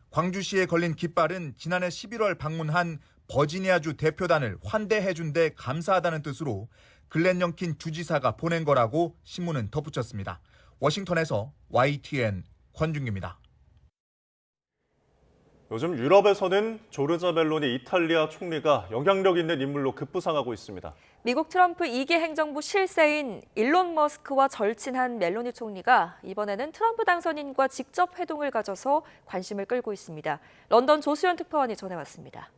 광주시에 걸린 깃발은 지난해 11월 방문한 버지니아주 대표단을 환대해준 데 감사하다는 뜻으로 글렌 영킨 주지사가 보낸 거라고 신문은 덧붙였습니다. 워싱턴에서 YTN 권준기입니다. 요즘 유럽에서는 조르자 멜로니 이탈리아 총리가 영향력 있는 인물로 급부상하고 있습니다. 미국 트럼프 2기 행정부 실세인 일론 머스크와 절친한 멜로니 총리가 이번에는 트럼프 당선인과 직접 회동을 가져서 관심을 끌고 있습니다. 런던 조수연 특파원이 전해왔습니다.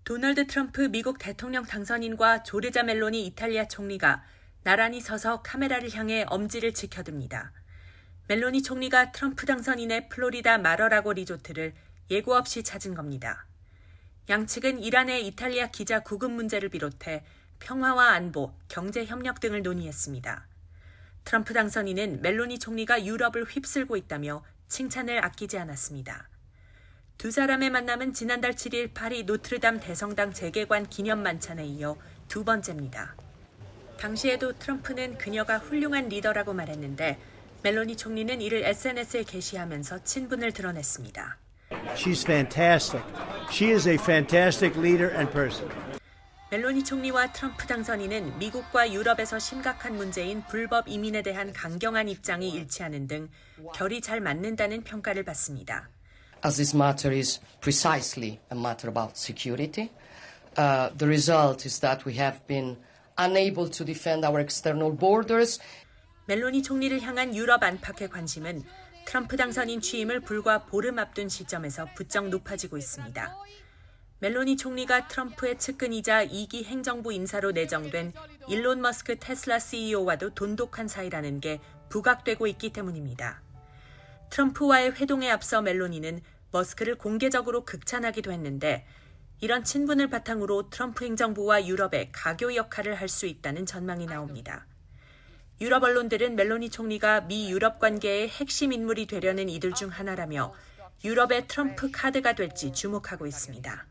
도널드 트럼프 미국 대통령 당선인과 조르자 멜로니 이탈리아 총리가 나란히 서서 카메라를 향해 엄지를 지켜듭니다. 멜로니 총리가 트럼프 당선인의 플로리다 마러라고 리조트를 예고 없이 찾은 겁니다. 양측은 이란의 이탈리아 기자 구금 문제를 비롯해 평화와 안보, 경제 협력 등을 논의했습니다. 트럼프 당선인은 멜로니 총리가 유럽을 휩쓸고 있다며 칭찬을 아끼지 않았습니다. 두 사람의 만남은 지난달 7일 파리 노트르담 대성당 재개관 기념 만찬에 이어 두 번째입니다. 당시에도 트럼프는 그녀가 훌륭한 리더라고 말했는데 멜로니 총리는 이를 SNS에 게시하면서 친분을 드러냈습니다. She's fantastic. She is a fantastic leader and person. 멜로니 총리와 트럼프 당선인은 미국과 유럽에서 심각한 문제인 불법 이민에 대한 강경한 입장이 일치하는 등 결이 잘 맞는다는 평가를 받습니다. As this matter is precisely a matter about security, the result is that we have been unable to defend our external borders. 멜로니 총리를 향한 유럽 안팎의 관심은 트럼프 당선인 취임을 불과 보름 앞둔 시점에서 부쩍 높아지고 있습니다. 멜로니 총리가 트럼프의 측근이자 2기 행정부 인사로 내정된 일론 머스크 테슬라 CEO와도 돈독한 사이라는 게 부각되고 있기 때문입니다. 트럼프와의 회동에 앞서 멜로니는 머스크를 공개적으로 극찬하기도 했는데 이런 친분을 바탕으로 트럼프 행정부와 유럽의 가교 역할을 할 수 있다는 전망이 나옵니다. 유럽 언론들은 멜로니 총리가 미 유럽 관계의 핵심 인물이 되려는 이들 중 하나라며 유럽의 트럼프 카드가 될지 주목하고 있습니다.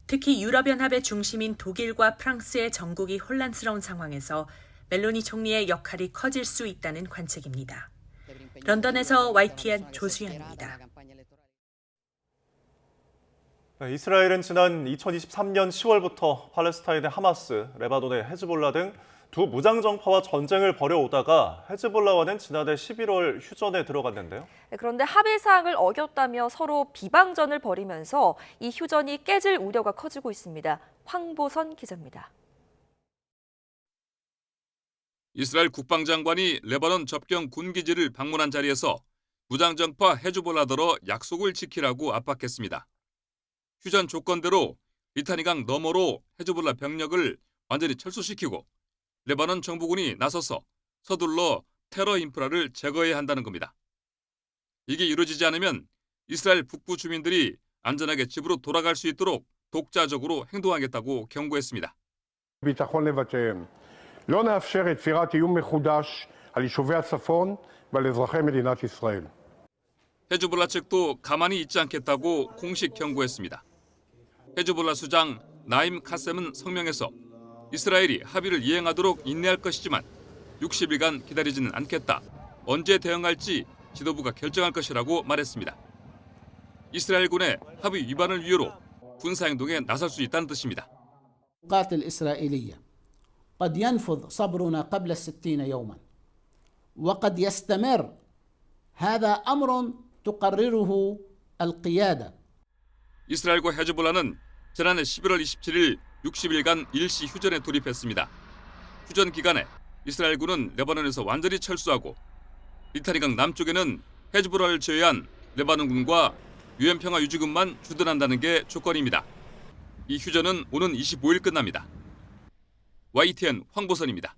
특히 유럽연합의 중심인 독일과 프랑스의 정국이 혼란스러운 상황에서 멜로니 총리의 역할이 커질 수 있다는 관측입니다. 런던에서 YTN 조수연입니다. 이스라엘은 지난 2023년 10월부터 팔레스타인의 하마스, 레바논의 헤즈볼라 등 두 무장정파와 전쟁을 벌여오다가 헤즈볼라와는 지난해 11월 휴전에 들어갔는데요. 그런데 합의 사항을 어겼다며 서로 비방전을 벌이면서 이 휴전이 깨질 우려가 커지고 있습니다. 황보선 기자입니다. 이스라엘 국방장관이 레바논 접경 군기지를 방문한 자리에서 무장정파 헤즈볼라더러 약속을 지키라고 압박했습니다. 휴전 조건대로 리타니강 너머로 헤즈볼라 병력을 완전히 철수시키고 레바논 정부군이 나서서 서둘러 테러 인프라를 제거해야 한다는 겁니다. 이게 이루어지지 않으면 이스라엘 북부 주민들이 안전하게 집으로 돌아갈 수 있도록 독자적으로 행동하겠다고 경고했습니다. ביטחון לבתיהם. לא נאפשר יצירת איום מחודש על יישובי הצפון ועל אזרחי מדינת ישראל. 헤즈볼라 측도 가만히 있지 않겠다고 공식 경고했습니다. 헤즈볼라 수장 나임 카셈은 성명에서 이스라엘이 합의를 이행하도록 인내할 것이지만 60일간 기다리지는 않겠다. 언제 대응할지 지도부가 결정할 것이라고 말했습니다. 이스라엘군의 합의 위반을 이유로 군사행동에 나설 수 있다는 뜻입니다. قد ينفذ صبرنا قبل 60 يوما وقد يستمر هذا أمر تقرره القيادة. 이스라엘과 헤즈볼라는 지난해 11월 27일 60일간 일시 휴전에 돌입했습니다. 휴전 기간에 이스라엘군은 레바논에서 완전히 철수하고 리타니강 남쪽에는 헤즈볼라를 제외한 레바논군과 유엔평화 유지군만 주둔한다는 게 조건입니다. 이 휴전은 오는 25일 끝납니다. YTN 황보선입니다.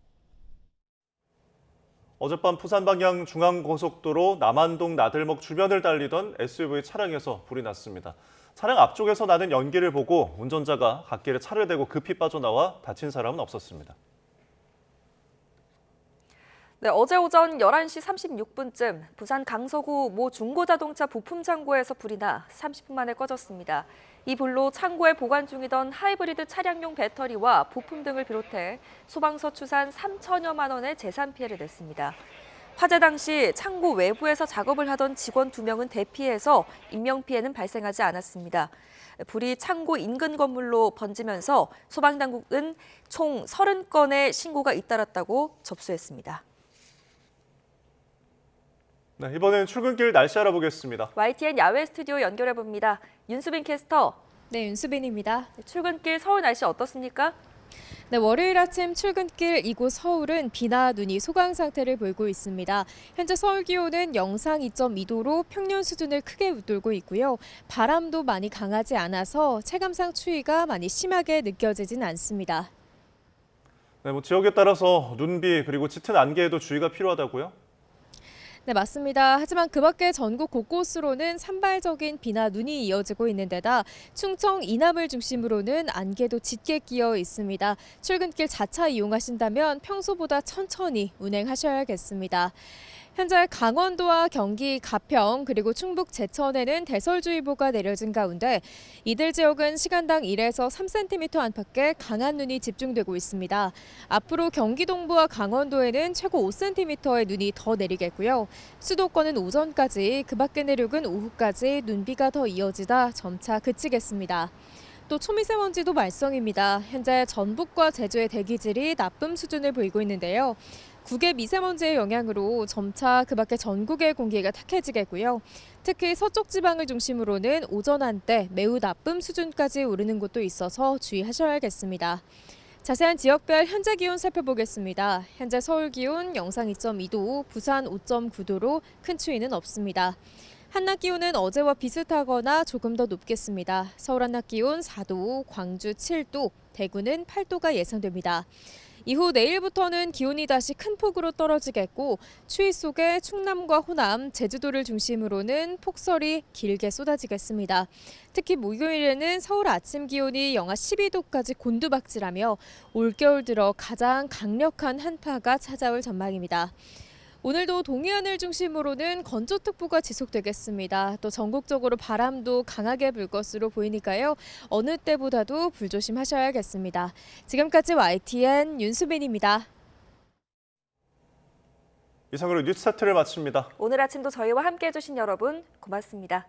어젯밤 부산 방향 중앙고속도로 남안동 나들목 주변을 달리던 SUV 차량에서 불이 났습니다. 차량 앞쪽에서 나는 연기를 보고 운전자가 갓길에 차를 대고 급히 빠져나와 다친 사람은 없었습니다. 네, 어제 오전 11시 36분쯤 부산 강서구 모 중고자동차 부품창고에서 불이 나 30분 만에 꺼졌습니다. 이 불로 창고에 보관 중이던 하이브리드 차량용 배터리와 부품 등을 비롯해 소방서 추산 3천여만 원의 재산 피해를 냈습니다. 화재 당시 창고 외부에서 작업을 하던 직원 2명은 대피해서 인명피해는 발생하지 않았습니다. 불이 창고 인근 건물로 번지면서 소방당국은 총 30건의 신고가 잇따랐다고 접수했습니다. 네, 이번엔 출근길 날씨 알아보겠습니다. YTN 야외 스튜디오 연결해봅니다. 윤수빈 캐스터. 네, 윤수빈입니다. 출근길 서울 날씨 어떻습니까? 네, 월요일 아침 출근길 이곳 서울은 비나 눈이 소강 상태를 보이고 있습니다. 현재 서울 기온은 영상 2.2도로 평년 수준을 크게 웃돌고 있고요. 바람도 많이 강하지 않아서 체감상 추위가 많이 심하게 느껴지진 않습니다. 네, 지역에 따라서 눈비 그리고 짙은 안개에도 주의가 필요하다고요? 네, 맞습니다. 하지만 그 밖에 전국 곳곳으로는 산발적인 비나 눈이 이어지고 있는 데다 충청 이남을 중심으로는 안개도 짙게 끼어 있습니다. 출근길 자차 이용하신다면 평소보다 천천히 운행하셔야겠습니다. 현재 강원도와 경기, 가평 그리고 충북 제천에는 대설주의보가 내려진 가운데 이들 지역은 시간당 1에서 3cm 안팎의 강한 눈이 집중되고 있습니다. 앞으로 경기 동부와 강원도에는 최고 5cm의 눈이 더 내리겠고요. 수도권은 오전까지, 그 밖의 내륙은 오후까지 눈비가 더 이어지다 점차 그치겠습니다. 또 초미세먼지도 말썽입니다. 현재 전북과 제주의 대기질이 나쁨 수준을 보이고 있는데요. 국외 미세먼지의 영향으로 점차 그 밖에 전국의 공기가 탁해지겠고요. 특히 서쪽 지방을 중심으로는 오전 한때 매우 나쁨 수준까지 오르는 곳도 있어서 주의하셔야겠습니다. 자세한 지역별 현재 기온 살펴보겠습니다. 현재 서울 기온 영상 2.2도, 부산 5.9도로 큰 추위는 없습니다. 한낮 기온은 어제와 비슷하거나 조금 더 높겠습니다. 서울 한낮 기온 4도, 광주 7도, 대구는 8도가 예상됩니다. 이후 내일부터는 기온이 다시 큰 폭으로 떨어지겠고 추위 속에 충남과 호남, 제주도를 중심으로는 폭설이 길게 쏟아지겠습니다. 특히 목요일에는 서울 아침 기온이 영하 12도까지 곤두박질하며 올겨울 들어 가장 강력한 한파가 찾아올 전망입니다. 오늘도 동해안을 중심으로는 건조특보가 지속되겠습니다. 또 전국적으로 바람도 강하게 불 것으로 보이니까요. 어느 때보다도 불조심하셔야겠습니다. 지금까지 YTN 윤수빈입니다. 이상으로 뉴스타트를 마칩니다. 오늘 아침도 저희와 함께해 주신 여러분 고맙습니다.